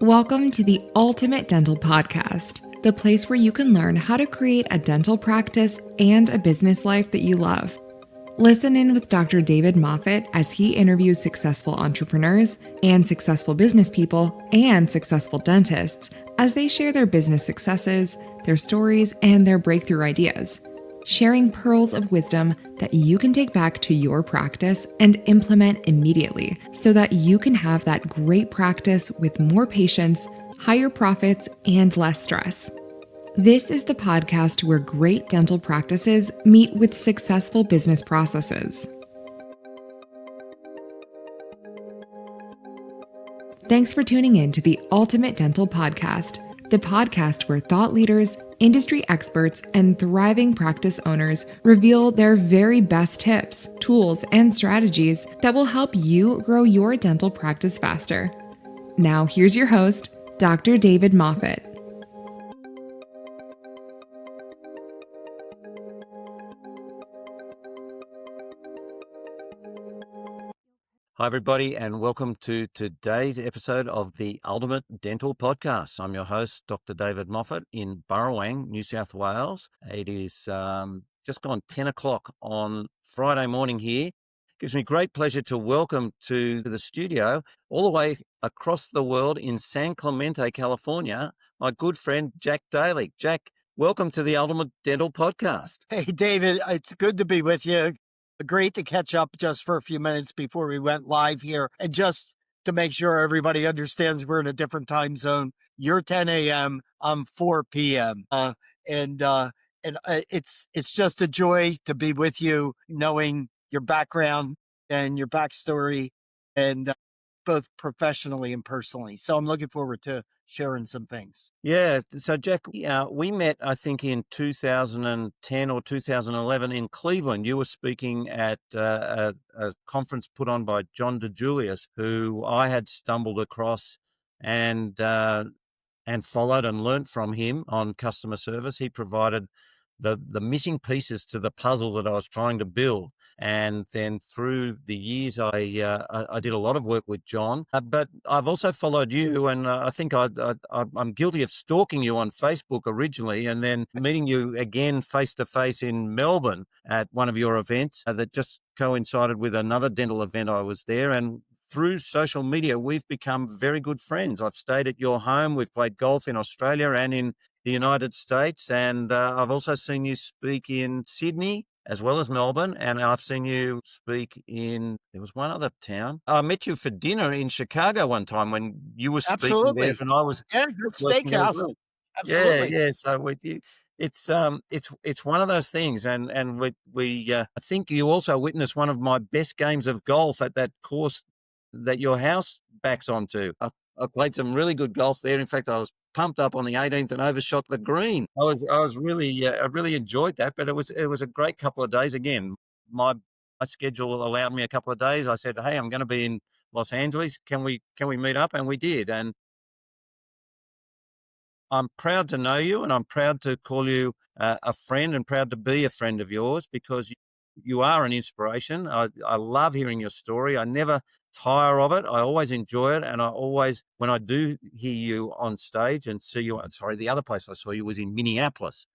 Welcome to the Ultimate Dental Podcast, the place where you can learn how to create a dental practice and a business life that you love. Listen in with Dr. David Moffet as he interviews successful entrepreneurs and successful business people and successful dentists as they share their business successes, their stories, and their breakthrough ideas, sharing pearls of wisdom that you can take back to your practice and implement immediately so that you can have that great practice with more patients, higher profits, and less stress. This is the podcast where great dental practices meet with successful business processes. Thanks for tuning in to the Ultimate Dental Podcast, the podcast where thought leaders, industry experts, and thriving practice owners reveal their very best tips, tools, and strategies that will help you grow your dental practice faster. Now, here's your host, Dr. David Moffet. Hi, everybody, and welcome to today's episode of the Ultimate Dental Podcast. I'm your host, Dr. David Moffet in Burrawang, New South Wales. It is just gone 10 o'clock on Friday morning here. It gives me great pleasure to welcome to the studio, all the way across the world in San Clemente, California, my good friend, Jack Daly. Jack, welcome to the Ultimate Dental Podcast. Hey, David, it's good to be with you. Great to catch up just for a few minutes before we went live here. And just to make sure everybody understands we're in a different time zone. You're 10 a.m., I'm 4 p.m. It's just a joy to be with you, knowing your background and your backstory, and both professionally and personally. So I'm looking forward to sharing some things. Yeah. So, Jack, we met, I think, in 2010 or 2011 in Cleveland. You were speaking at a conference put on by John DeJulius, who I had stumbled across and followed and learnt from him on customer service. He provided the missing pieces to the puzzle that I was trying to build. And then through the years, I did a lot of work with John, but I've also followed you, and I think I'm guilty of stalking you on Facebook originally, and then meeting you again face to face in Melbourne at one of your events that just coincided with another dental event I was there. And through social media, we've become very good friends. I've stayed at your home. We've played golf in Australia and in the United States, and I've also seen you speak in Sydney as well as Melbourne, and I've seen you speak in, there was one other town. I met you for dinner in Chicago one time when you were speaking there, and I was good working there as steakhouse. well. Absolutely. Yeah. So with you, it's one of those things, and I think you also witnessed one of my best games of golf at that course that your house backs onto. I played some really good golf there. In fact, I was pumped up on the 18th and overshot the green. I really, I really enjoyed that, but it was a great couple of days. Again, my schedule allowed me a couple of days. I said, hey, I'm going to be in Los Angeles. Can we meet up? And we did. And I'm proud to know you, and I'm proud to call you a friend, and proud to be a friend of yours, because you are an inspiration. I love hearing your story. I never tire of it. I always enjoy it. And I always, when I do hear you on stage and see you, sorry, the other place I saw you was in Minneapolis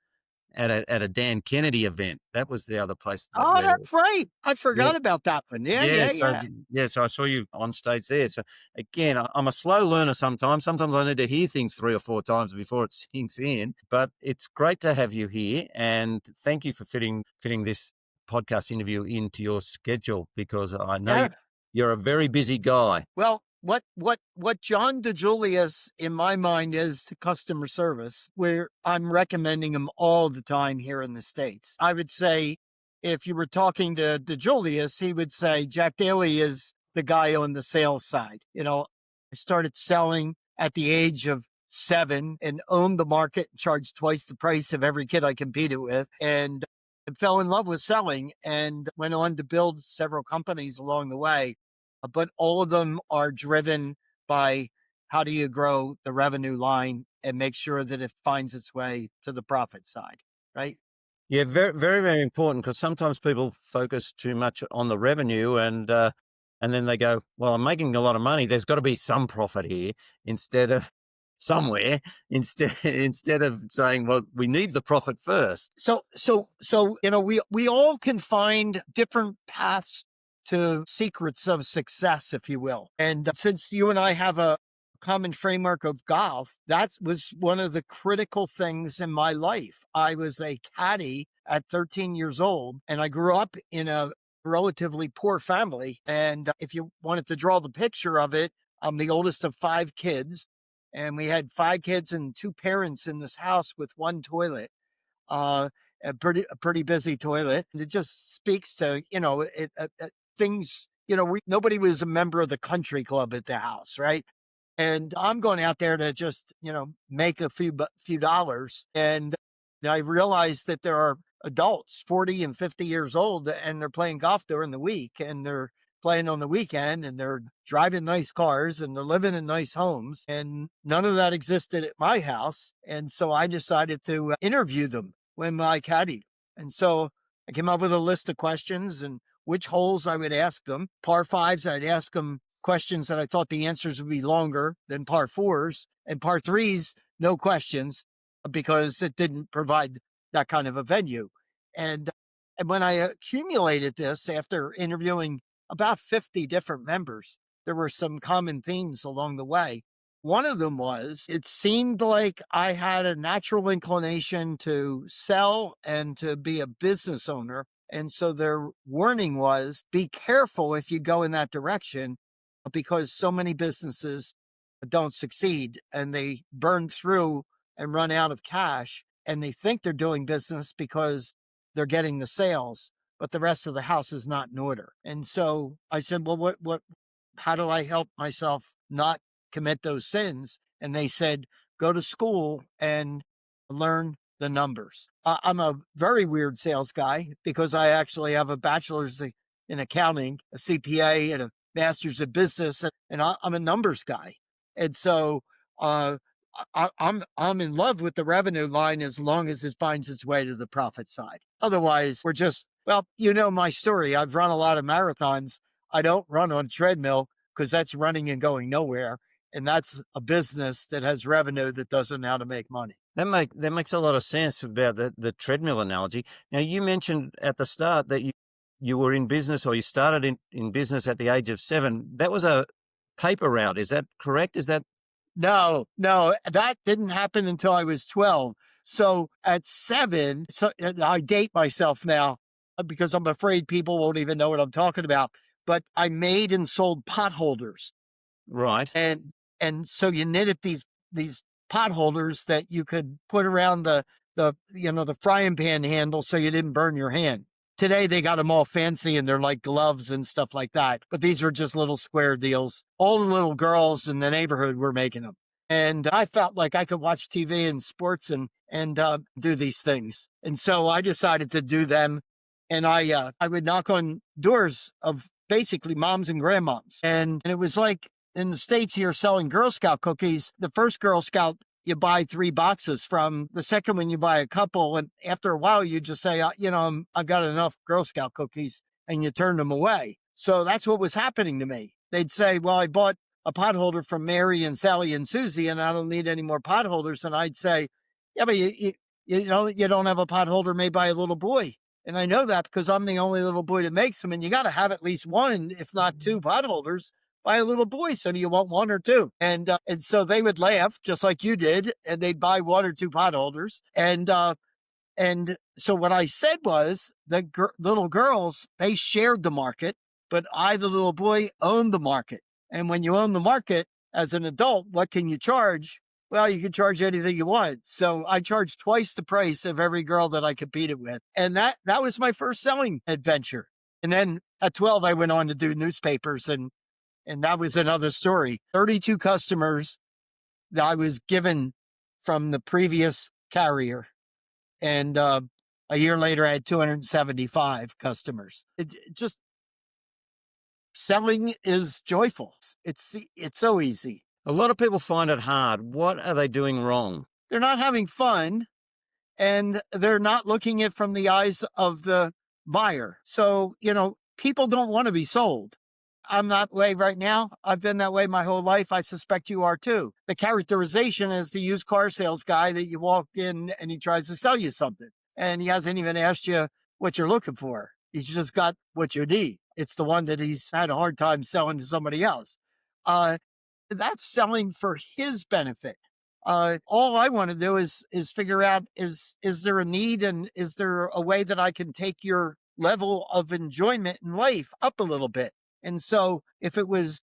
at a Dan Kennedy event. That was the other place. Oh, that's right. I forgot about that one. Yeah. So I saw you on stage there. So again, I'm a slow learner sometimes. Sometimes I need to hear things 3 or 4 times before it sinks in. But it's great to have you here, and thank you for fitting this podcast interview into your schedule, because I know you're a very busy guy. Well, what John DeJulius in my mind is to customer service, where I'm recommending him all the time here in the States. I would say if you were talking to DeJulius, he would say Jack Daly is the guy on the sales side. I started selling at the age of 7 and owned the market, charged twice the price of every kid I competed with, and fell in love with selling, and went on to build several companies along the way. But all of them are driven by how do you grow the revenue line and make sure that it finds its way to the profit side, right? Yeah, very, very, very important, because sometimes people focus too much on the revenue, and And then they go, well, I'm making a lot of money. There's got to be some profit here instead of somewhere, instead of saying, well, we need the profit first. So, we all can find different paths to secrets of success, if you will. And since you and I have a common framework of golf, that was one of the critical things in my life. I was a caddy at 13 years old, and I grew up in a relatively poor family. And if you wanted to draw the picture of it, I'm the oldest of 5 kids, and we had 5 kids and 2 parents in this house with 1 toilet. A pretty busy toilet. And it just speaks to, things, nobody was a member of the country club at the house, right? And I'm going out there to just, make a few dollars. And I realized that there are adults 40 and 50 years old, and they're playing golf during the week, and they're playing on the weekend, and they're driving nice cars, and they're living in nice homes. And none of that existed at my house. And so I decided to interview them when I caddied. And so I came up with a list of questions and which holes I would ask them. Par 5s, I'd ask them questions that I thought the answers would be longer than par 4s. And par 3s, no questions, because it didn't provide that kind of a venue. And when I accumulated this after interviewing about 50 different members, there were some common themes along the way. One of them was, it seemed like I had a natural inclination to sell and to be a business owner. And so their warning was, be careful if you go in that direction, because so many businesses don't succeed and they burn through and run out of cash, and they think they're doing business because they're getting the sales, but the rest of the house is not in order. And so I said, well, how do I help myself not commit those sins? And they said, go to school and learn the numbers. I'm a very weird sales guy because I actually have a bachelor's in accounting, a CPA, and a master's in business, and I'm a numbers guy. And so I'm in love with the revenue line as long as it finds its way to the profit side. Otherwise, we're just, well, my story. I've run a lot of marathons. I don't run on treadmill because that's running and going nowhere. And that's a business that has revenue that doesn't know how to make money. That makes a lot of sense about the treadmill analogy. Now, you mentioned at the start that you were in business, or you started in business at the age of 7. That was a paper route. Is that correct? Is that? No, that didn't happen until I was 12. So at 7, so I date myself now because I'm afraid people won't even know what I'm talking about. But I made and sold pot holders. Right. And so you knitted these pot holders that you could put around the frying pan handle so you didn't burn your hand. Today, they got them all fancy and they're like gloves and stuff like that. But these were just little square deals. All the little girls in the neighborhood were making them. And I felt like I could watch TV and sports and do these things. And so I decided to do them. And I would knock on doors of basically moms and grandmoms. And it was like in the States, you're selling Girl Scout cookies. The first Girl Scout you buy 3 boxes from. The second one, you buy a couple. And after a while, you just say, I've got enough Girl Scout cookies, and you turn them away. So that's what was happening to me. They'd say, well, I bought a pot holder from Mary and Sally and Susie, and I don't need any more pot holders. And I'd say, yeah, but you don't have a pot holder made by a little boy. And I know that because I'm the only little boy that makes them. And you got to have at least 1, if not 2 pot holders by a little boy. So do you want 1 or 2? And so they would laugh just like you did, and they'd buy 1 or 2 pot holders. And so what I said was the little girls, they shared the market, but I, the little boy, owned the market. And when you own the market as an adult, what can you charge? Well, you can charge anything you want. So I charged twice the price of every girl that I competed with. And that was my first selling adventure. And then at 12, I went on to do newspapers, and that was another story. 32 customers that I was given from the previous carrier. And a year later, I had 275 customers. It just, selling is joyful. It's so easy. A lot of people find it hard. What are they doing wrong? They're not having fun, and they're not looking at it from the eyes of the buyer. So, people don't want to be sold. I'm that way right now. I've been that way my whole life. I suspect you are too. The characterization is the used car sales guy that you walk in and he tries to sell you something. And he hasn't even asked you what you're looking for. He's just got what you need. It's the one that he's had a hard time selling to somebody else. That's selling for his benefit. All I want to do is figure out is there a need and is there a way that I can take your level of enjoyment in life up a little bit? And so if it was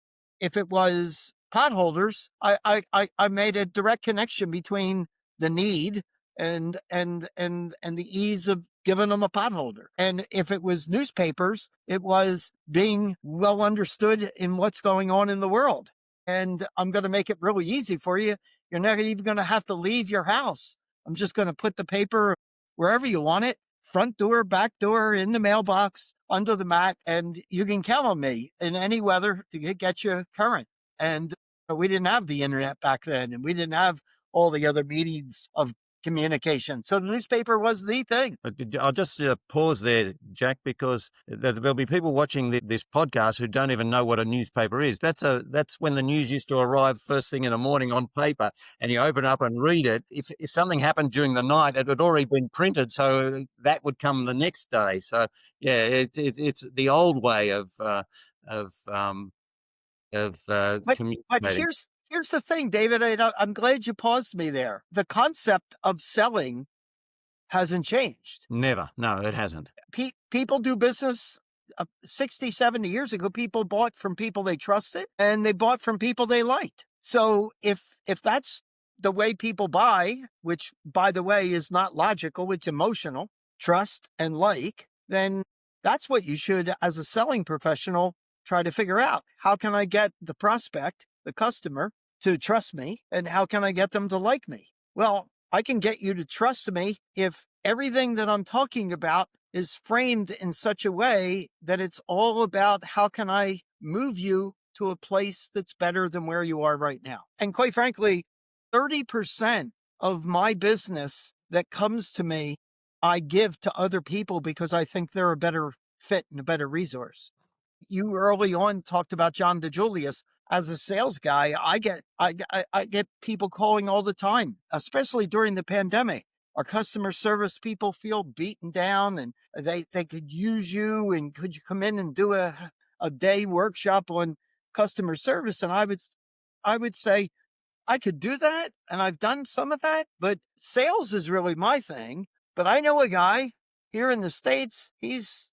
potholders, I made a direct connection between the need and the ease of giving them a potholder. And if it was newspapers, it was being well understood in what's going on in the world. And I'm going to make it really easy for you. You're not even going to have to leave your house. I'm just going to put the paper wherever you want it, front door, back door, in the mailbox, under the mat, and you can count on me in any weather to get you current. And we didn't have the internet back then, and we didn't have all the other means of communication. So the newspaper was the thing. I'll just pause there, Jack, because there'll be people watching this podcast who don't even know what a newspaper is. That's when the news used to arrive first thing in the morning on paper, and you open up and read it. If something happened during the night, it had already been printed, so that would come the next day. So yeah, it's the old way of communicating. But here's the thing, David. I'm glad you paused me there. The concept of selling hasn't changed. Never. No, it hasn't. People do business 60, 70 years ago. People bought from people they trusted and they bought from people they liked. So if that's the way people buy, which by the way is not logical, it's emotional, trust and like, then that's what you should, as a selling professional, try to figure out. How can I get the prospect, the customer, to trust me? And how can I get them to like me? Well, I can get you to trust me if everything that I'm talking about is framed in such a way that it's all about how can I move you to a place that's better than where you are right now. And quite frankly, 30% of my business that comes to me, I give to other people because I think they're a better fit and a better resource. You early on talked about John DeJulius. As a sales guy, I get people calling all the time, especially during the pandemic. Our customer service people feel beaten down and they could use you, and could you come in and do a day workshop on customer service? And I would say, I could do that, and I've done some of that, but sales is really my thing. But I know a guy here in the States, he's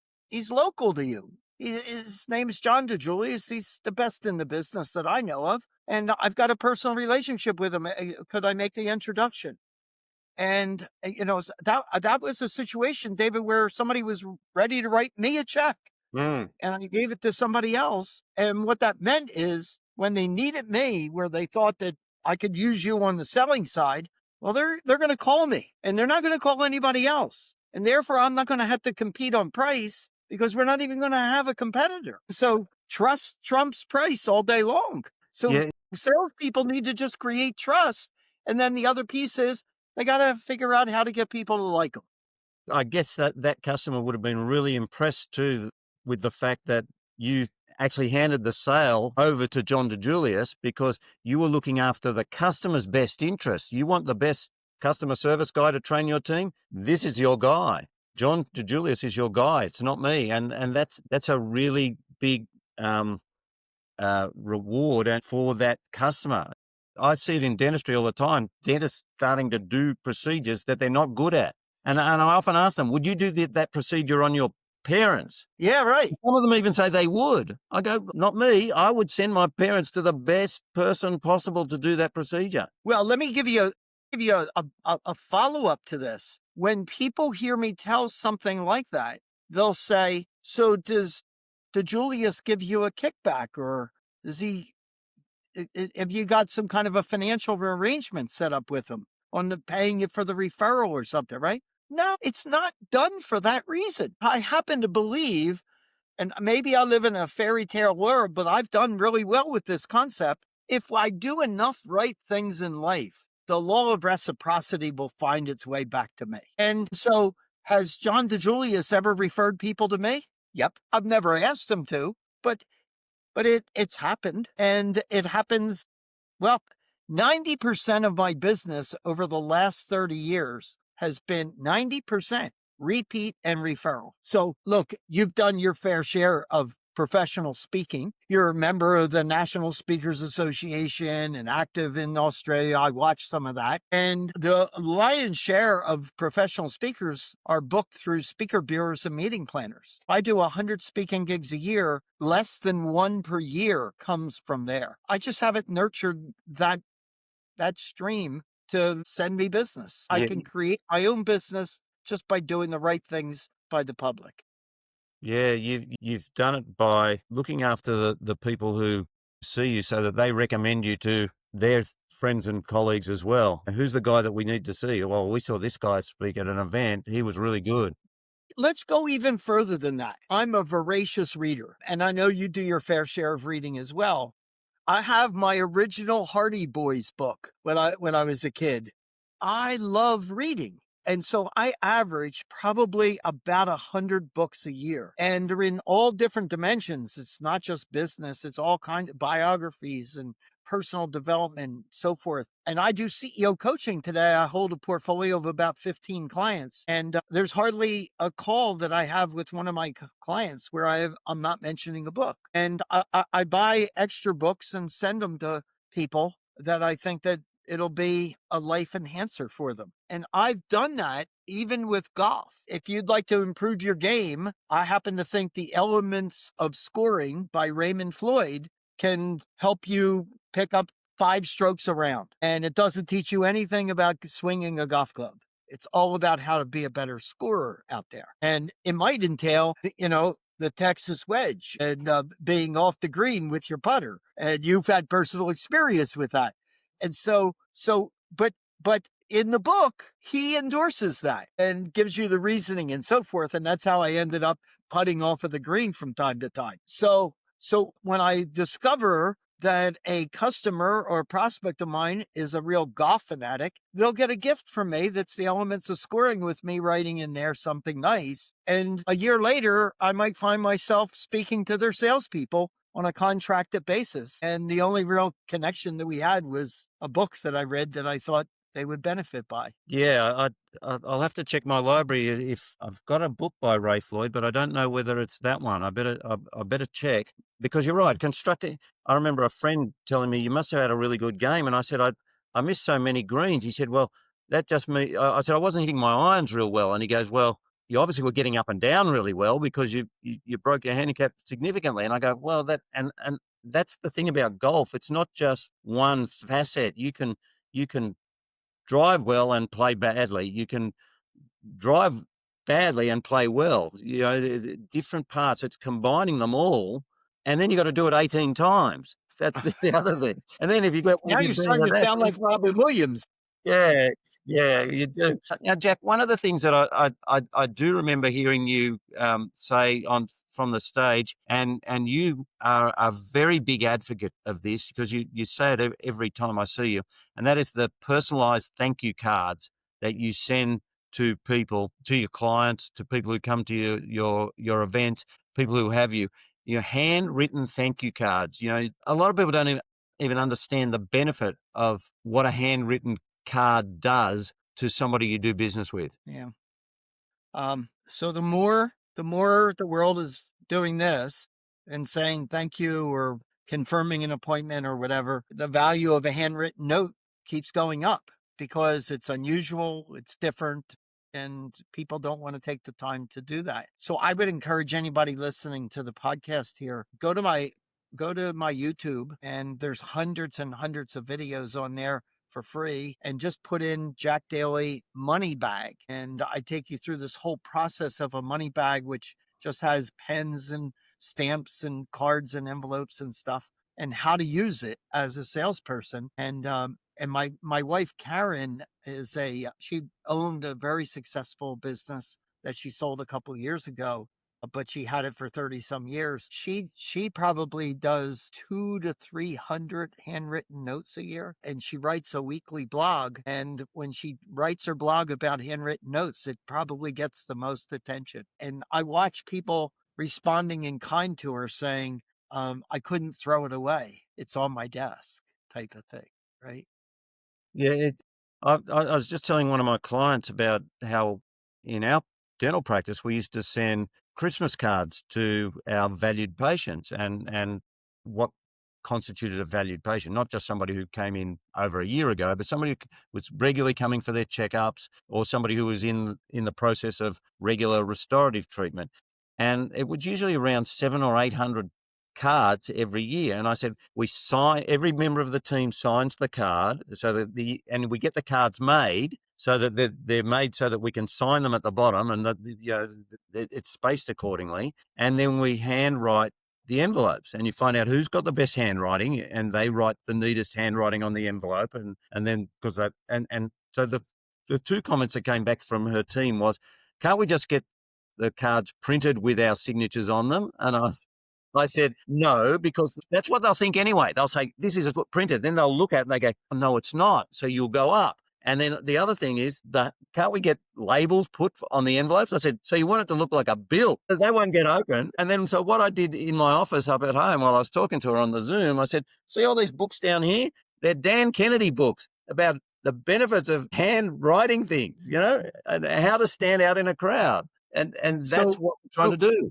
local to you. His name is John DeJulius. He's the best in the business that I know of. And I've got a personal relationship with him. Could I make the introduction? And, that was a situation, David, where somebody was ready to write me a check. And I gave it to somebody else. And what that meant is when they needed me, where they thought that I could use you on the selling side, well, they're going to call me, and they're not going to call anybody else. And therefore, I'm not going to have to compete on price, because we're not even going to have a competitor. So trust trumps price all day long. So salespeople need to just create trust. And then the other piece is they got to figure out how to get people to like them. I guess that customer would have been really impressed too with the fact that you actually handed the sale over to John DeJulius because you were looking after the customer's best interests. You want the best customer service guy to train your team? This is your guy. John DeJulius is your guy. It's not me. And that's a really big reward for that customer. I see it in dentistry all the time. Dentists starting to do procedures that they're not good at. And I often ask them, would you do that procedure on your parents? Yeah, right. Some of them even say they would. I go, not me. I would send my parents to the best person possible to do that procedure. Well, let me give you a follow-up to this. When people hear me tell something like that, they'll say, so does DeJulius give you a kickback, or have you got some kind of a financial arrangement set up with him on paying you for the referral or something, right? No, it's not done for that reason. I happen to believe, and maybe I live in a fairy tale world, but I've done really well with this concept. If I do enough right things in life, the law of reciprocity will find its way back to me. And so, has John DeJulius ever referred people to me? Yep. I've never asked him to, but but it's happened, and it happens. Well, 90% of my business over the last 30 years has been 90% repeat and referral. So look, you've done your fair share of professional speaking. You're a member of the National Speakers Association and active in Australia. I watched some of that. And the lion's share of professional speakers are booked through speaker bureaus and meeting planners. I do 100 speaking gigs a year. Less than one per year comes from there. I just haven't nurtured that stream to send me business. I Yeah, can create my own business just by doing the right things by the public. yeah, you've done it by looking after the people who see you so that they recommend you to their friends and colleagues as well. Who's the guy that we need to see? Well, we saw this guy speak at an event. He was really good. Let's go even further than that. I'm a voracious reader, and I know you do your fair share of reading as well. I have my original Hardy Boys book when I was a kid. I love reading. And so I average probably about 100 books a year, and they're in all different dimensions. It's not just business. It's all kinds of biographies and personal development, so forth. And I do CEO coaching today. I hold a portfolio of about 15 clients, and there's hardly a call that I have with one of my clients where I'm not mentioning a book. And I buy extra books and send them to people that I think that it'll be a life enhancer for them. And I've done that even with golf. If you'd like to improve your game, I happen to think The Elements of Scoring by Raymond Floyd can help you pick up 5 strokes around. And it doesn't teach you anything about swinging a golf club. It's all about how to be a better scorer out there. And it might entail, the Texas wedge and being off the green with your putter. And you've had personal experience with that. And but in the book, he endorses that and gives you the reasoning and so forth. And that's how I ended up putting off of the green from time to time. So when I discover that a customer or a prospect of mine is a real golf fanatic, they'll get a gift from me that's The Elements of Scoring with me writing in there something nice. And a year later, I might find myself speaking to their salespeople on a contracted basis. And the only real connection that we had was a book that I read that I thought they would benefit by. Yeah, I'll have to check my library if I've got a book by Ray Floyd, but I don't know whether it's that one. I better check, because you're right. Constructing. I remember a friend telling me, you must have had a really good game, and I said I missed so many greens. He said, well, that just me. I said I wasn't hitting my irons real well, and he goes, well, you obviously were getting up and down really well because you broke your handicap significantly. And I go, well, and that's the thing about golf. It's not just one facet. You can drive well and play badly. You can drive badly and play well. Different parts. It's combining them all, and then you got to do it 18 times. That's the other thing. And then if you get Now you're starting to sound like Robin Williams. Yeah, you do. Now, Jack, one of the things that I do remember hearing you say from the stage, and you are a very big advocate of this, because you say it every time I see you, and that is the personalised thank you cards that you send to people, to your clients, to people who come to your events, people who have you. Your handwritten thank you cards. A lot of people don't even understand the benefit of what a handwritten card does to somebody you do business with. Yeah. So the more the world is doing this and saying thank you or confirming an appointment or whatever, the value of a handwritten note keeps going up because it's unusual, it's different, and people don't want to take the time to do that. So I would encourage anybody listening to the podcast here, go to my YouTube, and there's hundreds and hundreds of videos on there for free, and just put in Jack Daly money bag. And I take you through this whole process of a money bag, which just has pens and stamps and cards and envelopes and stuff, and how to use it as a salesperson. And my wife, Karen, she owned a very successful business that she sold a couple of years ago, but she had it for 30 some years. She probably does 200 to 300 handwritten notes a year, and she writes a weekly blog. And when she writes her blog about handwritten notes, it probably gets the most attention. And I watch people responding in kind to her, saying, I couldn't throw it away. It's on my desk type of thing, right? Yeah, I was just telling one of my clients about how in our dental practice we used to send Christmas cards to our valued patients, and what constituted a valued patient, not just somebody who came in over a year ago, but somebody who was regularly coming for their checkups, or somebody who was in the process of regular restorative treatment. And it was usually around 700 or 800 cards every year. And I said, we sign, every member of the team signs the card so that and we get the cards made so that they're made so that we can sign them at the bottom, and that, it's spaced accordingly. And then we handwrite the envelopes, and you find out who's got the best handwriting, and they write the neatest handwriting on the envelope. And then, because that, and so the two comments that came back from her team was, can't we just get the cards printed with our signatures on them? And I said, no, because that's what they'll think anyway. They'll say, this is what printed. Then they'll look at it and they go, oh, no, it's not. So you'll go up. And then the other thing is can't we get labels put on the envelopes? I said, so you want it to look like a bill. They won't get open. And then, so what I did in my office up at home while I was talking to her on the Zoom, I said, see all these books down here? They're Dan Kennedy books about the benefits of handwriting things, and how to stand out in a crowd. And that's what we're trying to do.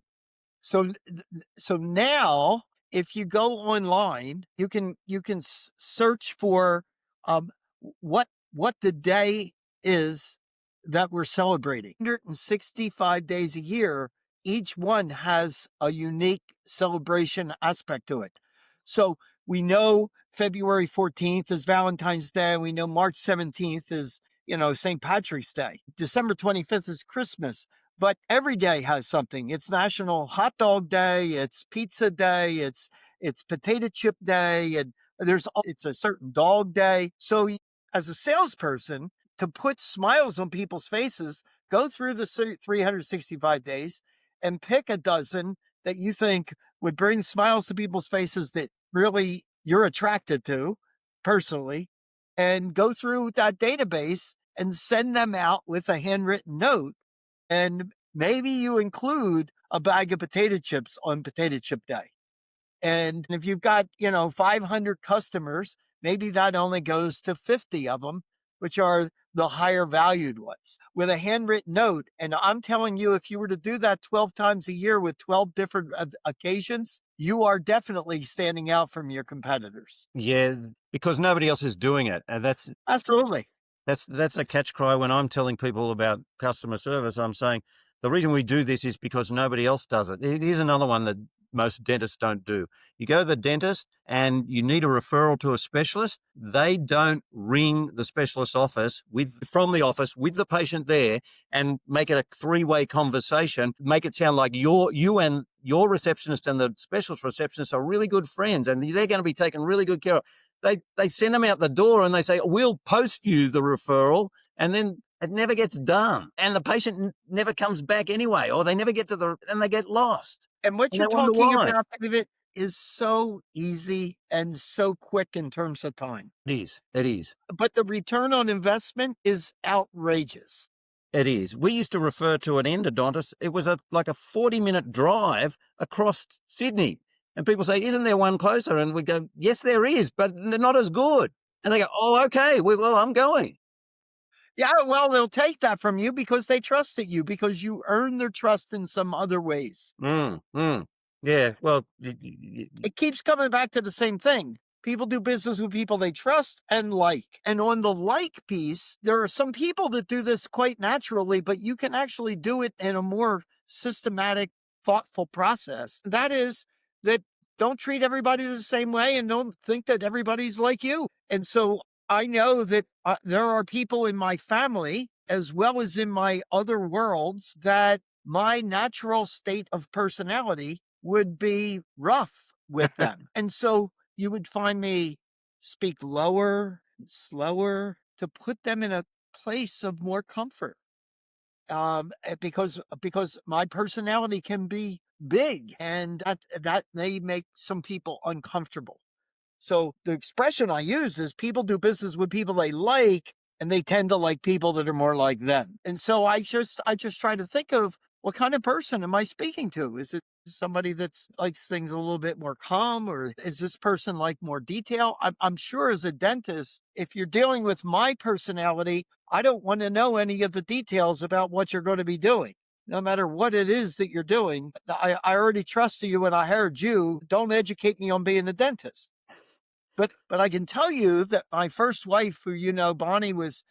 So now, if you go online, you can search for what the day is that we're celebrating. 165 days a year, each one has a unique celebration aspect to it. So we know February 14th is Valentine's Day. We know March 17th is, St. Patrick's Day. December 25th is Christmas. But every day has something. It's National Hot Dog Day. It's Pizza Day. It's Potato Chip Day. And it's a certain dog day. So as a salesperson, to put smiles on people's faces, go through the 365 days and pick a dozen that you think would bring smiles to people's faces that really you're attracted to personally, and go through that database and send them out with a handwritten note. And maybe you include a bag of potato chips on Potato Chip Day. And if you've got, 500 customers, maybe that only goes to 50 of them, which are the higher valued ones, with a handwritten note. And I'm telling you, if you were to do that 12 times a year with 12 different occasions, you are definitely standing out from your competitors. Yeah, because nobody else is doing it. And that's absolutely. That's a catch cry when I'm telling people about customer service. I'm saying the reason we do this is because nobody else does it. Here's another one that most dentists don't do. You go to the dentist and you need a referral to a specialist. They don't ring the specialist office from the office with the patient there and make it a three-way conversation, make it sound like you and your receptionist and the specialist receptionist are really good friends and they're going to be taken really good care of. They send them out the door and they say, we'll post you the referral, and then it never gets done. And the patient never comes back anyway, or they never get to and they get lost. And what you're talking about, David, is so easy and so quick in terms of time. It is. But the return on investment is outrageous. It is. We used to refer to an endodontist. It was like a 40-minute drive across Sydney. And people say, isn't there one closer? And we go, yes, there is, but they're not as good. And they go, oh, okay, well, I'm going. Yeah, well, they'll take that from you because they trusted you, because you earned their trust in some other ways. Yeah, well. It keeps coming back to the same thing. People do business with people they trust and like. And on the like piece, there are some people that do this quite naturally, but you can actually do it in a more systematic, thoughtful process. That is that don't treat everybody the same way and don't think that everybody's like you. And so I know that there are people in my family, as well as in my other worlds, that my natural state of personality would be rough with them. And so you would find me speak lower and slower to put them in a place of more comfort. Because my personality can be big, and that may make some people uncomfortable. So the expression I use is people do business with people they like, and they tend to like people that are more like them. And so I just try to think of, what kind of person am I speaking to? Is it somebody that's likes things a little bit more calm, or is this person like more detail? I'm sure as a dentist, if you're dealing with my personality, I don't want to know any of the details about what you're going to be doing. No matter what it is that you're doing, I already trusted you when I hired you. Don't educate me on being a dentist. But I can tell you that my first wife, who, Bonnie was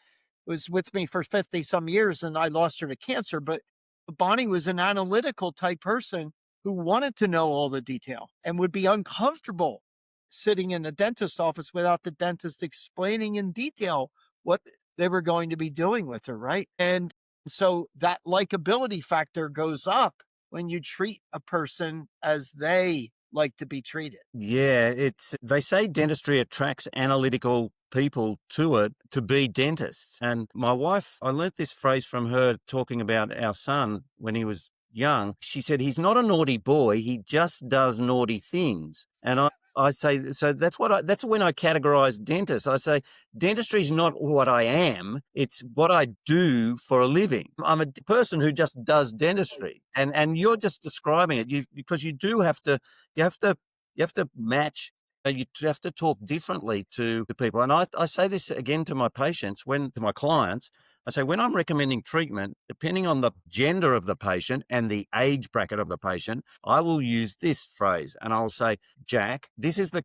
with me for 50 some years, and I lost her to cancer. But Bonnie was an analytical type person who wanted to know all the detail and would be uncomfortable sitting in a dentist office without the dentist explaining in detail what they were going to be doing with her. Right. And so that likability factor goes up when you treat a person as they like to be treated. Yeah, they say dentistry attracts analytical people to it to be dentists. And my wife, I learnt this phrase from her talking about our son when he was young. She said, he's not a naughty boy, he just does naughty things. And I say, so that's when I categorize dentists. I say, dentistry is not what I am, it's what I do for a living. I'm a person who just does dentistry. And you're just describing it because you have to match. You have to talk differently to people. And I say this again to my patients, to my clients, I say, when I'm recommending treatment, depending on the gender of the patient and the age bracket of the patient, I will use this phrase and I'll say, Jack, this is the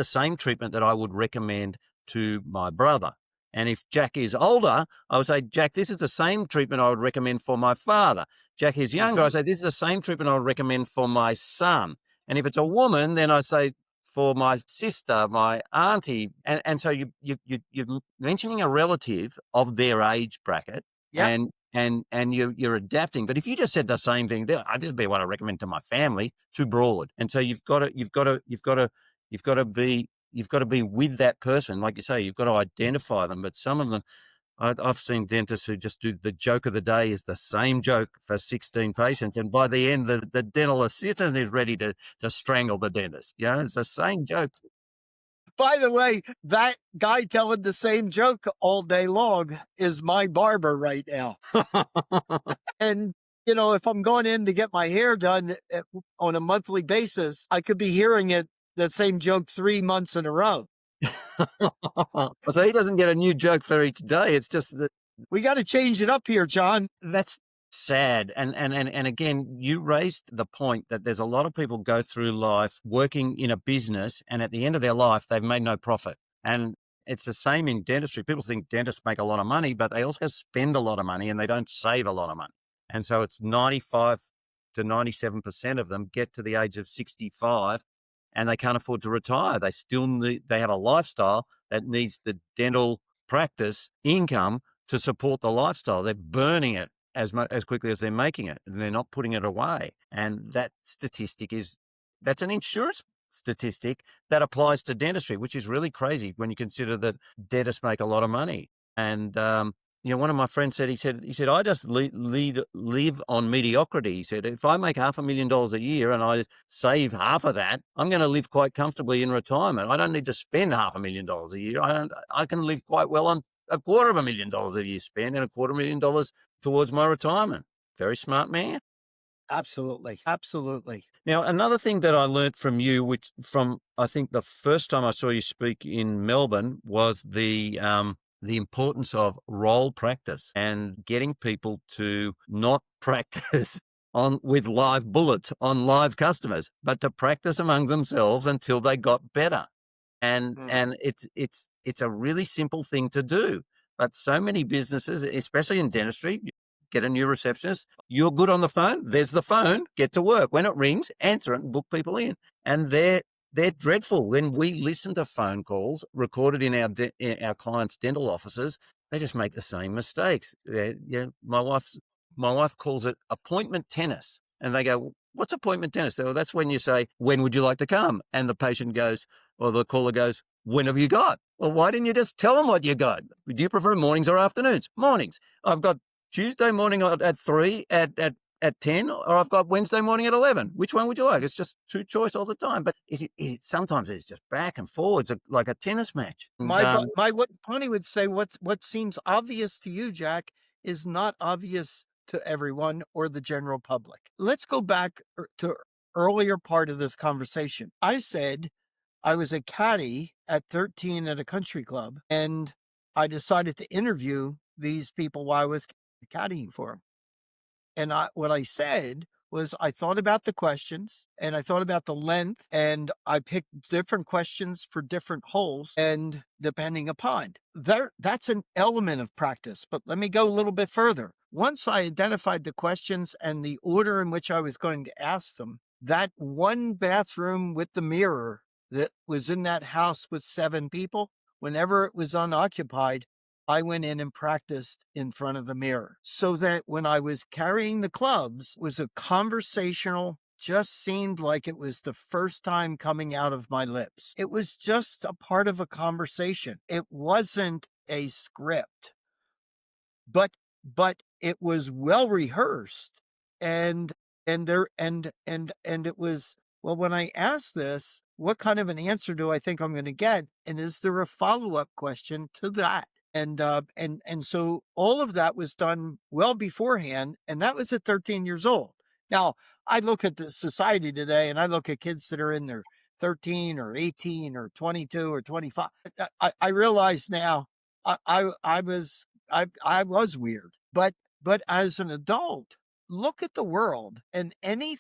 same treatment that I would recommend to my brother. And if Jack is older, I would say, Jack, this is the same treatment I would recommend for my father. Jack is younger, I say, this is the same treatment I would recommend for my son. And if it's a woman, then I say, for my sister, my auntie. And so you're mentioning a relative of their age bracket. Yep. And you're adapting. But if you just said the same thing, this would be what I recommend to my family, too broad. And so you've got to be with that person. Like you say, you've got to identify them. But some of them, I've seen dentists who just do the joke of the day is the same joke for 16 patients. And by the end, the dental assistant is ready to strangle the dentist. It's the same joke. By the way, that guy telling the same joke all day long is my barber right now. And, if I'm going in to get my hair done on a monthly basis, I could be hearing the same joke 3 months in a row. So he doesn't get a new joke for each day. It's just that we got to change it up here, John. That's sad. And again, you raised the point that there's a lot of people go through life working in a business, and at the end of their life, they've made no profit. And it's the same in dentistry. People think dentists make a lot of money, but they also spend a lot of money and they don't save a lot of money. And so it's 95 to 97% of them get to the age of 65 and they can't afford to retire. They have a lifestyle that needs the dental practice income to support the lifestyle. They're burning it as quickly as they're making it, and they're not putting it away. And that statistic that's an insurance statistic that applies to dentistry, which is really crazy when you consider that dentists make a lot of money. And one of my friends said, he said, I just live on mediocrity. He said, if I make $500,000 a year and I save half of that, I'm going to live quite comfortably in retirement. I don't need to spend $500,000 a year. I can live quite well on $250,000 a year spent and $250,000 towards my retirement. Very smart man. Absolutely. Absolutely. Now, another thing that I learned from you, I think the first time I saw you speak in Melbourne, was the importance of role practice and getting people to not practice with live bullets on live customers, but to practice among themselves until they got better. And it's a really simple thing to do. But so many businesses, especially in dentistry, get a new receptionist. You're good on the phone. There's the phone. Get to work. When it rings, answer it and book people in. And they're dreadful. When we listen to phone calls recorded in our clients' dental offices, they just make the same mistakes. My wife calls it appointment tennis, and they go, "What's appointment tennis?" So that's when you say, "When would you like to come?" And the patient goes, or the caller goes, "When have you got?" Well, why didn't you just tell them what you got? Do you prefer mornings or afternoons? Mornings. I've got Tuesday morning at 3, at 10, or I've got Wednesday morning at 11. Which one would you like? It's just two choice all the time. But sometimes it's just back and forwards, like a tennis match. What Bonnie would say, what seems obvious to you, Jack, is not obvious to everyone or the general public. Let's go back to earlier part of this conversation. I said I was a caddy at 13 at a country club, and I decided to interview these people while I was caddying for them. And what I said was I thought about the questions and I thought about the length, and I picked different questions for different holes and depending upon that's an element of practice. But let me go a little bit further. Once I identified the questions and the order in which I was going to ask them, that one bathroom with the mirror that was in that house with 7 people, whenever it was unoccupied, I went in and practiced in front of the mirror so that when I was carrying the clubs, it was a conversational, just seemed like it was the first time coming out of my lips. It was just a part of a conversation. It wasn't a script, but it was well rehearsed, and it was, well, when I ask this, what kind of an answer do I think I'm going to get? And is there a follow-up question to that? And so all of that was done well beforehand, and that was at 13 years old. Now, I look at the society today, and I look at kids that are in their 13 or 18 or 22 or 25. I realize now I was weird, but as an adult, look at the world and any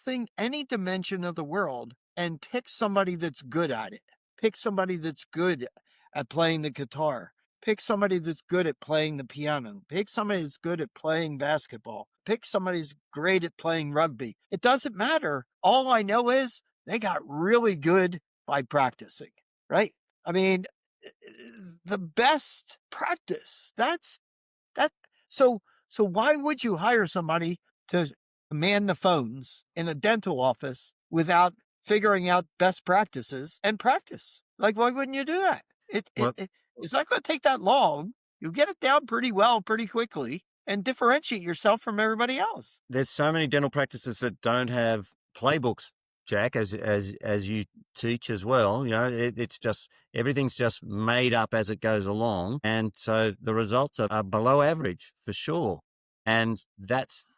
dimension of the world, and pick somebody that's good at it. Pick somebody that's good at playing the guitar. Pick somebody that's good at playing the piano. Pick somebody that's good at playing basketball. Pick somebody that's great at playing rugby. It doesn't matter. All I know is they got really good by practicing, right? I mean, the best practice. That's that. So why would you hire somebody to man the phones in a dental office without figuring out best practices and practice? Like, why wouldn't you do that? It's not going to take that long. You'll get it down pretty well, pretty quickly, and differentiate yourself from everybody else. There's so many dental practices that don't have playbooks, Jack, as you teach as well. You know, it's just, everything's just made up as it goes along. And so the results are below average for sure. And that's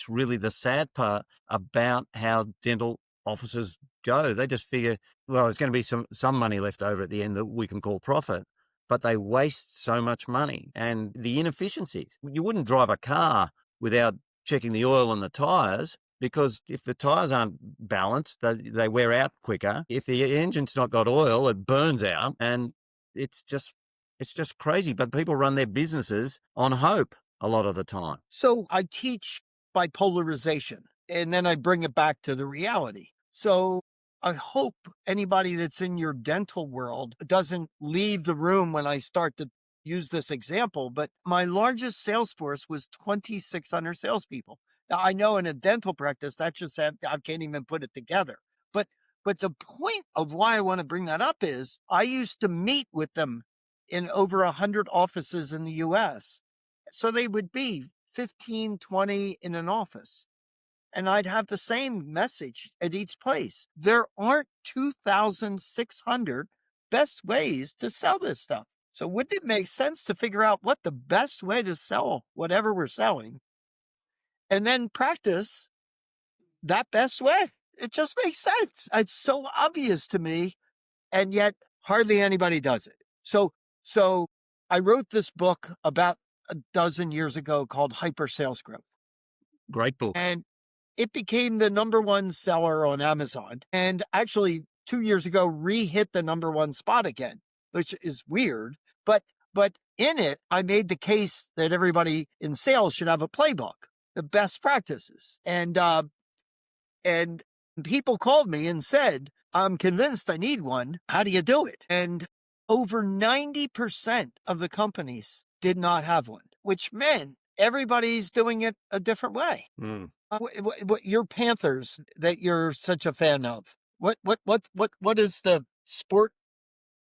really the sad part about how dental offices go. They just figure, well, there's going to be some money left over at the end that we can call profit. But they waste so much money, and the inefficiencies. You wouldn't drive a car without checking the oil and the tires, because if the tires aren't balanced, they wear out quicker. If the engine's not got oil, it burns out, and it's just crazy. But people run their businesses on hope a lot of the time. So I teach by polarization, and then I bring it back to the reality. So I hope anybody that's in your dental world doesn't leave the room when I start to use this example, but my largest sales force was 2,600 salespeople. Now, I know in a dental practice, I can't even put it together. But the point of why I want to bring that up is I used to meet with them in over 100 offices in the U.S. So they would be 15, 20 in an office. And I'd have the same message at each place. There aren't 2,600 best ways to sell this stuff. So wouldn't it make sense to figure out what the best way to sell whatever we're selling, and then practice that best way? It just makes sense. It's so obvious to me, and yet hardly anybody does it. So I wrote this book about a dozen years ago called Hyper Sales Growth. Great book. And it became the #1 seller on Amazon, and actually 2 years ago re-hit the #1 spot again, which is weird. But in it, I made the case that everybody in sales should have a playbook, the best practices. And people called me and said, I'm convinced I need one. How do you do it? And over 90% of the companies did not have one, which meant everybody's doing it a different way. What your Panthers that you're such a fan of? What is the sport?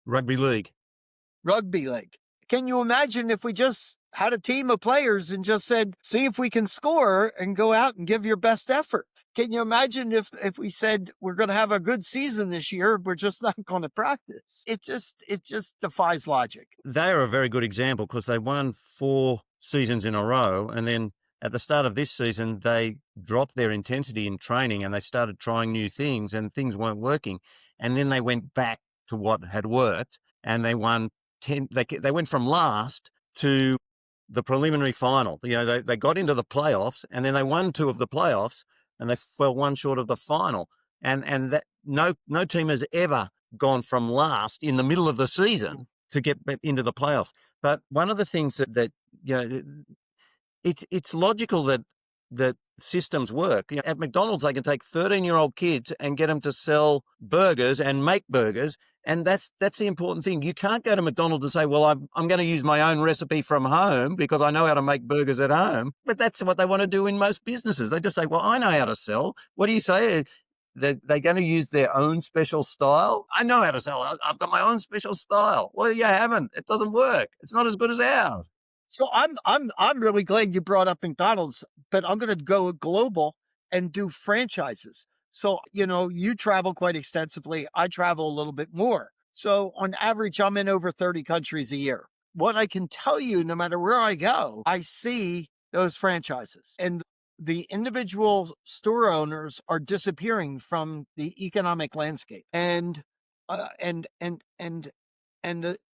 Rugby league. Rugby league. Can you imagine if we just had a team of players and just said, see if we can score and go out and give your best effort? Can you imagine if we said we're going to have a good season this year, we're just not going to practice? It just defies logic. They are a very good example because they won 4 seasons in a row, and then at the start of this season, they dropped their intensity in training and they started trying new things and things weren't working. And then they went back to what had worked and they won 10. They went from last to the preliminary final. They got into the playoffs and then they won 2 of the playoffs and they fell 1 short of the final. And that no team has ever gone from last in the middle of the season to get into the playoffs. But one of the things that it's logical that systems work. At McDonald's, they can take 13-year-old kids and get them to sell burgers and make burgers, and that's the important thing. You can't go to McDonald's and say, "Well, I'm going to use my own recipe from home because I know how to make burgers at home." But that's what they want to do in most businesses. They just say, "Well, I know how to sell." What do you say? They're going to use their own special style? I know how to sell. I've got my own special style. Well, you haven't. It doesn't work. It's not as good as ours. So I'm really glad you brought up McDonald's, but I'm going to go global and do franchises. So, you travel quite extensively. I travel a little bit more. So on average, I'm in over 30 countries a year. What I can tell you, no matter where I go, I see those franchises, and the individual store owners are disappearing from the economic landscape. And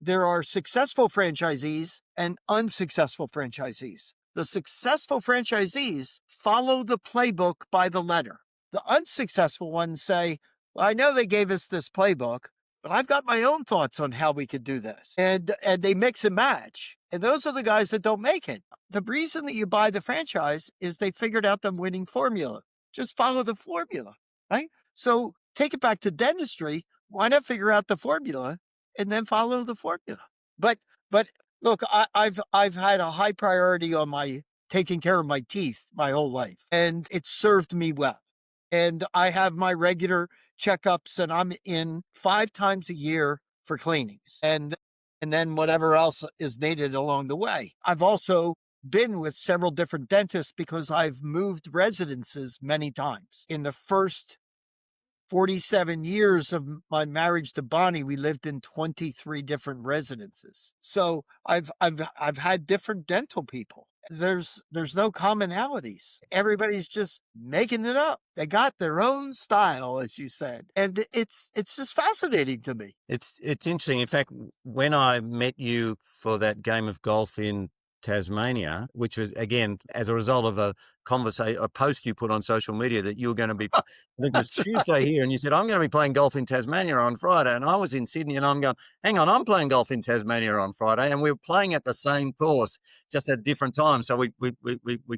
there are successful franchisees and unsuccessful franchisees. The successful franchisees follow the playbook by the letter. The unsuccessful ones say, "Well, I know they gave us this playbook, but I've got my own thoughts on how we could do this." And they mix and match. And those are the guys that don't make it. The reason that you buy the franchise is they figured out the winning formula. Just follow the formula, right? So take it back to dentistry. Why not figure out the formula and then follow the formula? But look, I've had a high priority on my taking care of my teeth my whole life, and it's served me well. And I have my regular checkups, and I'm in 5 times a year for cleanings, and then whatever else is needed along the way. I've also been with several different dentists because I've moved residences many times. In the first 47 years of my marriage to Bonnie, we lived in 23 different residences. So I've had different dental people. There's no commonalities. Everybody's just making it up. They got their own style, as you said. And it's just fascinating to me. It's interesting. In fact, when I met you for that game of golf in Tasmania, which was, again, as a result of a post you put on social media that you were going to be, I think it was Tuesday here, and you said, "I'm going to be playing golf in Tasmania on Friday." And I was in Sydney and I'm going, "Hang on, I'm playing golf in Tasmania on Friday." And we were playing at the same course, just at different times. So we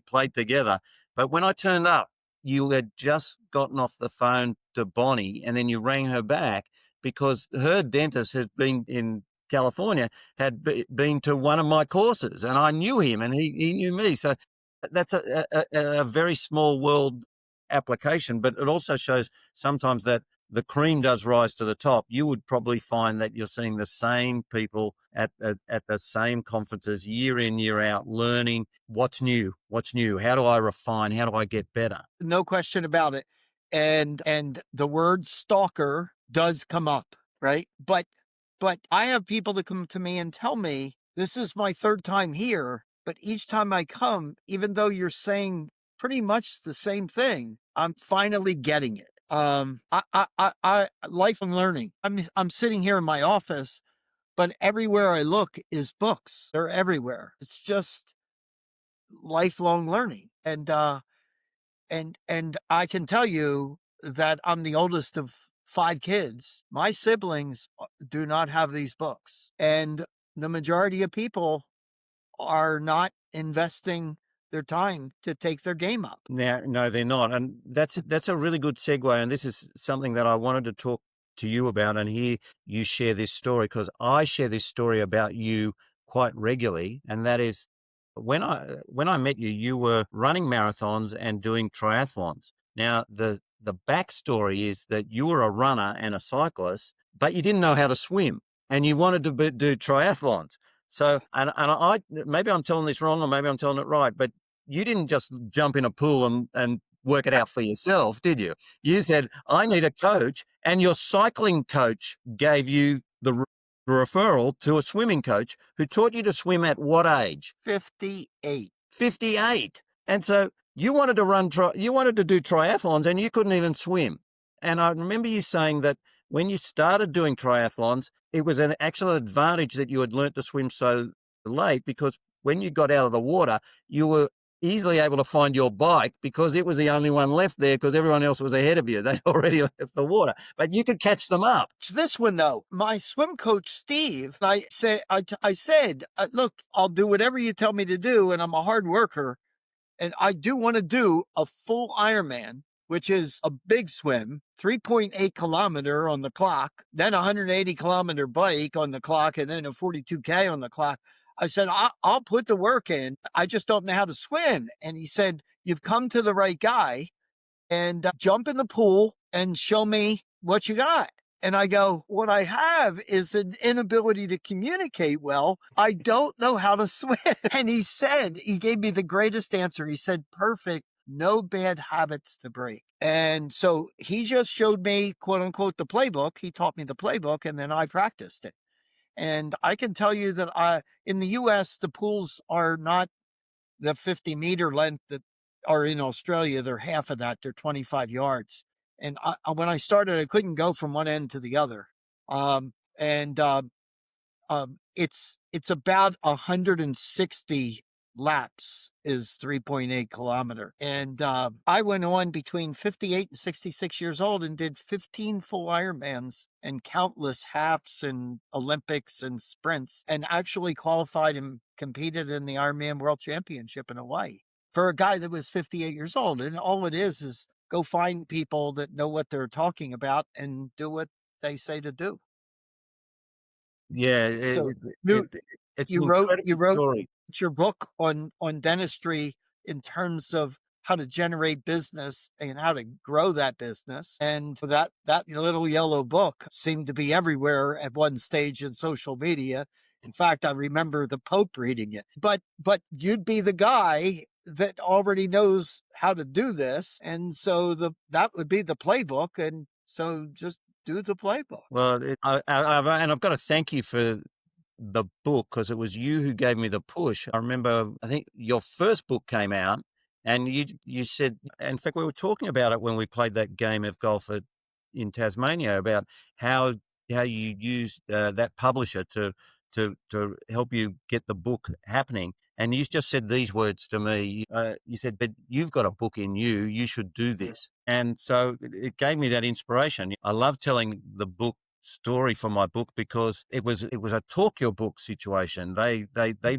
played together. But when I turned up, you had just gotten off the phone to Bonnie and then you rang her back because her dentist has been in California, had been to one of my courses, and I knew him and he knew me. So that's a very small world application, but it also shows sometimes that the cream does rise to the top. You would probably find that you're seeing the same people at the same conferences year in, year out, learning what's new, how do I refine, how do I get better? No question about it. And the word stalker does come up, right? But I have people that come to me and tell me, "This is my 3rd time here, but each time I come, even though you're saying pretty much the same thing, I'm finally getting it." Lifelong learning. I'm sitting here in my office, but everywhere I look is books. They're everywhere. It's just lifelong learning. And I can tell you that I'm the oldest of 5 kids. My siblings do not have these books. And the majority of people are not investing their time to take their game up. No, they're not. And that's a really good segue. And this is something that I wanted to talk to you about and hear you share this story, because I share this story about you quite regularly. And that is when I met you, you were running marathons and doing triathlons. Now, the backstory is that you were a runner and a cyclist, but you didn't know how to swim and you wanted to do triathlons. So, and I maybe I'm telling this wrong or maybe I'm telling it right, but you didn't just jump in a pool and work it out for yourself, did you? You said, "I need a coach," and your cycling coach gave you the referral to a swimming coach who taught you to swim at what age? 58. 58. And so you wanted to you wanted to do triathlons and you couldn't even swim. And I remember you saying that when you started doing triathlons, it was an actual advantage that you had learnt to swim so late, because when you got out of the water, you were easily able to find your bike because it was the only one left there because everyone else was ahead of you. They already left the water, but you could catch them up. This one, though, my swim coach, Steve, I said, look, I'll do whatever you tell me to do. And I'm a hard worker. And I do want to do a full Ironman, which is a big swim, 3.8 kilometer on the clock, then a 180 kilometer bike on the clock, and then a 42K on the clock. I said, I'll put the work in. I just don't know how to swim. And he said, you've come to the right guy, and jump in the pool and show me what you got. And I go, what I have is an inability to communicate well. I don't know how to swim. And he gave me the greatest answer. He said, perfect, no bad habits to break. And so he just showed me, quote unquote, the playbook. He taught me the playbook, and then I practiced it. And I can tell you that in the US, the pools are not the 50-meter length that are in Australia. They're half of that. They're 25 yards. And when I started, I couldn't go from one end to the other. It's about 160 laps is 3.8 kilometer. And I went on between 58 and 66 years old and did 15 full Ironmans and countless halves and Olympics and sprints, and actually qualified and competed in the Ironman World Championship in Hawaii for a guy that was 58 years old. And all it is go find people that know what they're talking about and do what they say to do. Yeah, So it's you an wrote incredible story. your book on dentistry in terms of how to generate business and how to grow that business. And that little yellow book seemed to be everywhere at one stage in social media. In fact, I remember the Pope reading it. But you'd be the guy that already knows how to do this. And so that would be the playbook. And so just do the playbook. Well, I've got to thank you for the book, because it was you who gave me the push. I remember, I think your first book came out, and you said, in fact, we were talking about it when we played that game of golf in Tasmania, about how you used that publisher to help you get the book happening. And you just said these words to me. You said, "But you've got a book in you. You should do this." And so it gave me that inspiration. I love telling the book story for my book because it was a talk your book situation. They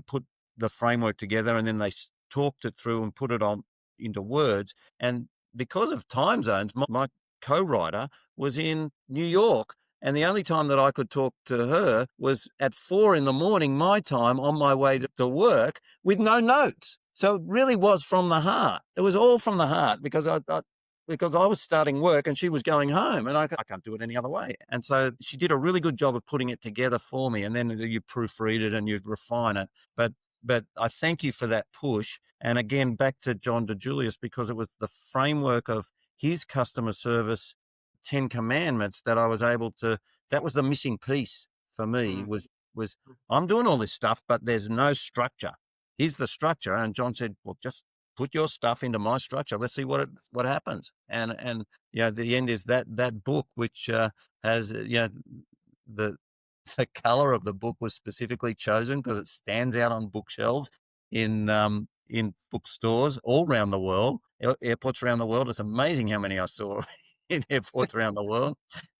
put the framework together, and then they talked it through and put it on into words. And because of time zones, my co-writer was in New York, and the only time that I could talk to her was at 4 a.m. my time on my way to work with no notes. So it really was from the heart. It was all from the heart, because I was starting work and she was going home, and I can't do it any other way. And so she did a really good job of putting it together for me, and then you proofread it and you refine it. But I thank you for that push. And again, back to John DeJulius, because it was the framework of his customer service 10 commandments that I was able to, that was the missing piece for me, was I'm doing all this stuff, but there's no structure. Here's the structure. And John said, well, just put your stuff into my structure. Let's see what happens. And the end is that book, which has the color of the book was specifically chosen because it stands out on bookshelves in bookstores all around the world, airports around the world. It's amazing how many I saw in airports around the world.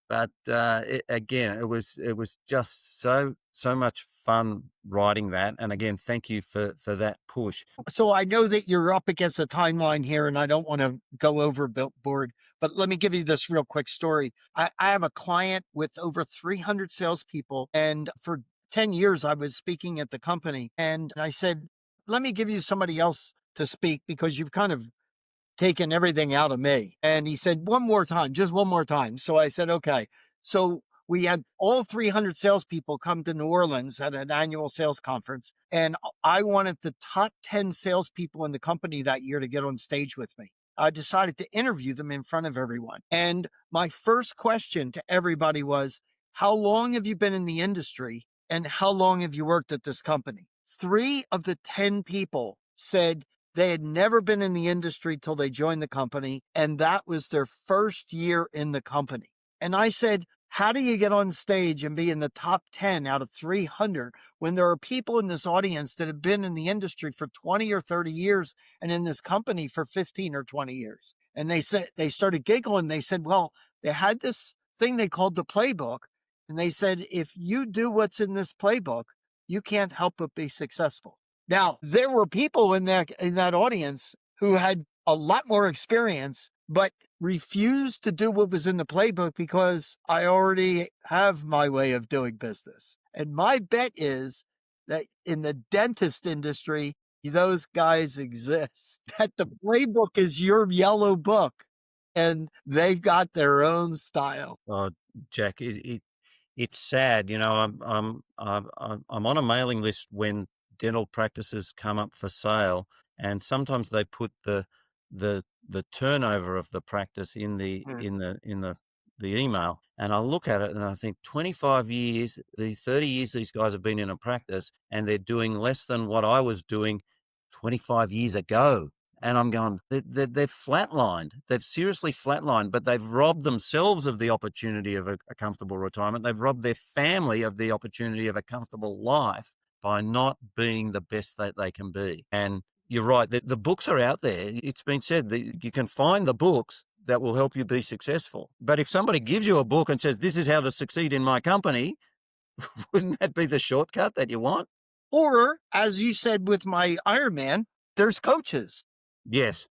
But it was just so much fun writing that. And again, thank you for that push. So I know that you're up against a timeline here, and I don't want to go overboard, but let me give you this real quick story. I have a client with over 300 salespeople, and for 10 years I was speaking at the company, and I said, let me give you somebody else to speak because you've kind of taken everything out of me. And he said, one more time, just one more time. So I said, okay. So we had all 300 salespeople come to New Orleans at an annual sales conference. And I wanted the top 10 salespeople in the company that year to get on stage with me. I decided to interview them in front of everyone. And my first question to everybody was, how long have you been in the industry? And how long have you worked at this company? 3 of the 10 people said They had never been in the industry till they joined the company, and that was their first year in the company. And I said, how do you get on stage and be in the top 10 out of 300 when there are people in this audience that have been in the industry for 20 or 30 years and in this company for 15 or 20 years? And they said, they started giggling. They said, well, they had this thing they called the playbook. And they said, if you do what's in this playbook, you can't help but be successful. Now, there were people in that audience who had a lot more experience, but refused to do what was in the playbook because I already have my way of doing business. And my bet is that in the dentist industry, those guys exist, that the playbook is your yellow book and they've got their own style. Oh, Jack, it's sad. I'm on a mailing list when dental practices come up for sale, and sometimes they put the turnover of the practice in the email, and I look at it and I think 25 years, the 30 years these guys have been in a practice, and they're doing less than what I was doing 25 years ago. And I'm going, they've flatlined. They've seriously flatlined, but they've robbed themselves of the opportunity of a comfortable retirement. They've robbed their family of the opportunity of a comfortable life by not being the best that they can be. And you're right, the books are out there. It's been said that you can find the books that will help you be successful. But if somebody gives you a book and says, this is how to succeed in my company, wouldn't that be the shortcut that you want? Or, as you said with my Ironman, there's coaches. Yes.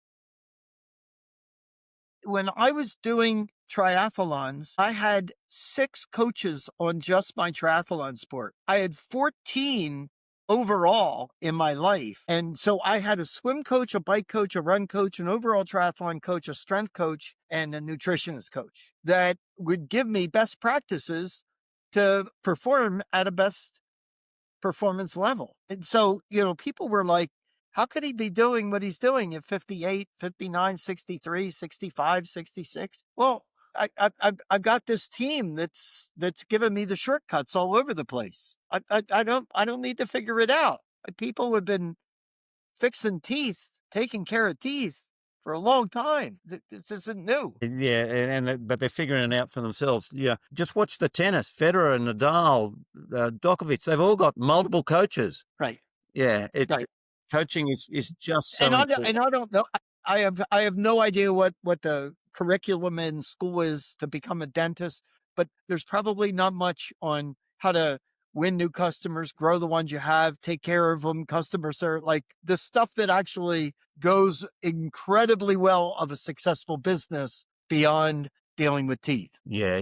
When I was doing triathlons, I had 6 coaches on just my triathlon sport. I had 14 overall in my life. And so I had a swim coach, a bike coach, a run coach, an overall triathlon coach, a strength coach, and a nutritionist coach that would give me best practices to perform at a best performance level. And so, people were like, how could he be doing what he's doing at 58, 59, 63, 65, 66? Well, I've got this team that's given me the shortcuts all over the place. I don't need to figure it out. People have been fixing teeth, taking care of teeth for a long time. This isn't new. Yeah, but they're figuring it out for themselves. Yeah, just watch the tennis. Federer, Nadal, Djokovic, they've all got multiple coaches. Right. Yeah, Right. Coaching is just so And I important. don't know. I have no idea what the curriculum in school is to become a dentist, but there's probably not much on how to win new customers, grow the ones you have, take care of them, customer service, like the stuff that actually goes incredibly well of a successful business beyond dealing with teeth. Yeah,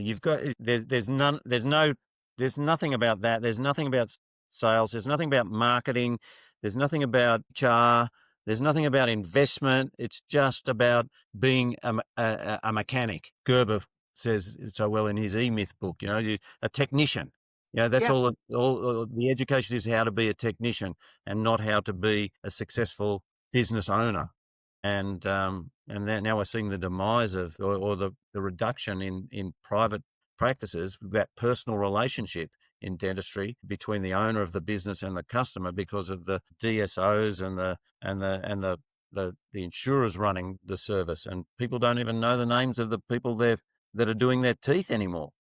there's nothing about that. There's nothing about sales. There's nothing about marketing. There's nothing about HR. There's nothing about investment. It's just about being a mechanic. Gerber says it so well in his E-Myth book, a technician. That's Yeah. all the education is, how to be a technician and not how to be a successful business owner. And now we're seeing the demise of, or the reduction in private practices, that personal relationship in dentistry between the owner of the business and the customer, because of the DSOs and the insurers running the service, and people don't even know the names of the people that are doing their teeth anymore.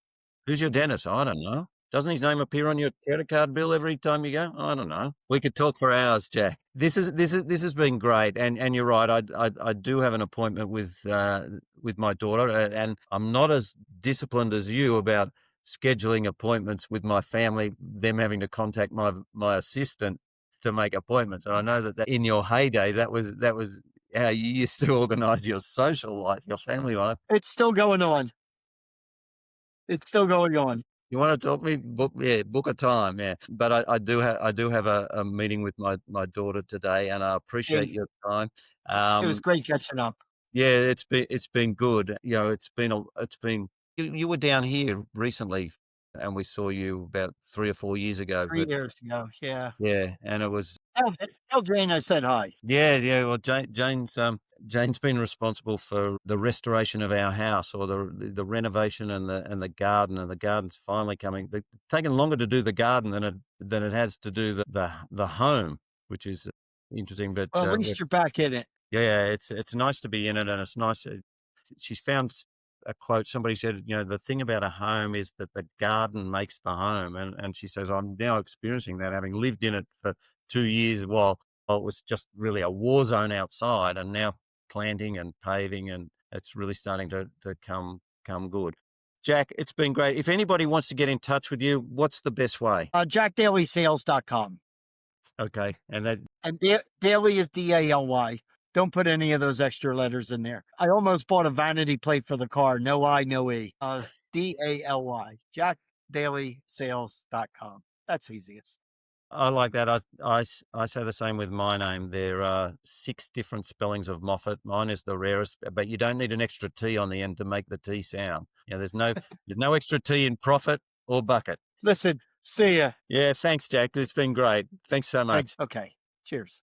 Who's your dentist? I don't know. Doesn't his name appear on your credit card bill every time you go? I don't know. We could talk for hours, Jack. This has been great, and you're right. I do have an appointment with my daughter, and I'm not as disciplined as you about scheduling appointments with my family. Them having to contact my assistant to make appointments, and I know that in your heyday, that was how you used to organise your social life, your family life. It's still going on. It's still going on. You want to talk to me? Book a time. Yeah, but I do have a meeting with my daughter today, and I appreciate your time. It was great catching up. Yeah, it's been good. It's been you were down here recently, and we saw you about 3 or 4 years ago. 3 years ago. Yeah. Yeah, and it was. Tell Jane I said hi. Yeah. Well, Jane's been responsible for the restoration of our house, or the renovation and the garden, and the garden's finally coming. It's taken longer to do the garden than it has to do the home, which is interesting. But Well, at least you're back in it. yeah, it's nice to be in it, and it's nice. She's found a quote. Somebody said, the thing about a home is that the garden makes the home, and she says, I'm now experiencing that, having lived in it for 2 years while it was just really a war zone outside, and now planting and paving, and it's really starting to come good. Jack, it's been great. If anybody wants to get in touch with you, what's the best way? JackDalySales.com. Okay, and Daly is DALY. Don't put any of those extra letters in there. I almost bought a vanity plate for the car. No I, no E. DALY. JackDalySales.com. That's easiest. I like that. I say the same with my name. There are 6 different spellings of Moffet. Mine is the rarest, but you don't need an extra T on the end to make the T sound. There's no extra T in profit or bucket. Listen, see ya. Yeah, thanks, Jack. It's been great. Thanks so much. Okay, cheers.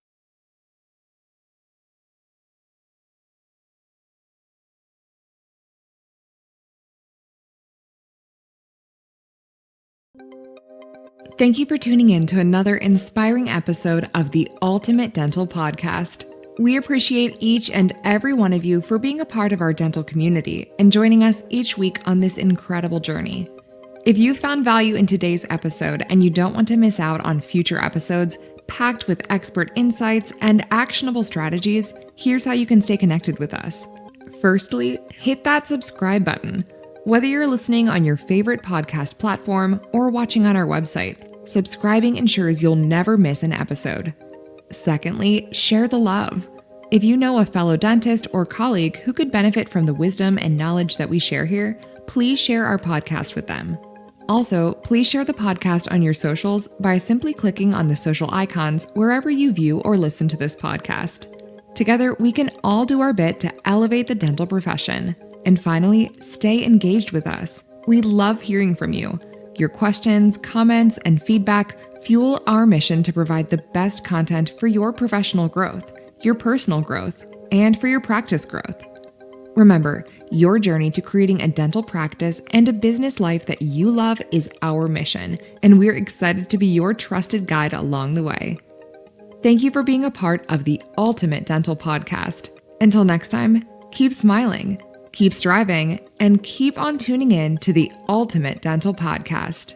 Thank you for tuning in to another inspiring episode of the Ultimate Dental Podcast. We appreciate each and every one of you for being a part of our dental community and joining us each week on this incredible journey. If you found value in today's episode and you don't want to miss out on future episodes packed with expert insights and actionable strategies, here's how you can stay connected with us. Firstly, hit that subscribe button. Whether you're listening on your favorite podcast platform or watching on our website, subscribing ensures you'll never miss an episode. Secondly, share the love. If you know a fellow dentist or colleague who could benefit from the wisdom and knowledge that we share here, please share our podcast with them. Also, please share the podcast on your socials by simply clicking on the social icons wherever you view or listen to this podcast. Together, we can all do our bit to elevate the dental profession. And finally, stay engaged with us. We love hearing from you. Your questions, comments, and feedback fuel our mission to provide the best content for your professional growth, your personal growth, and for your practice growth. Remember, your journey to creating a dental practice and a business life that you love is our mission, and we're excited to be your trusted guide along the way. Thank you for being a part of the Ultimate Dental Podcast. Until next time, keep smiling, keep striving, and keep on tuning in to the Ultimate Dental Podcast.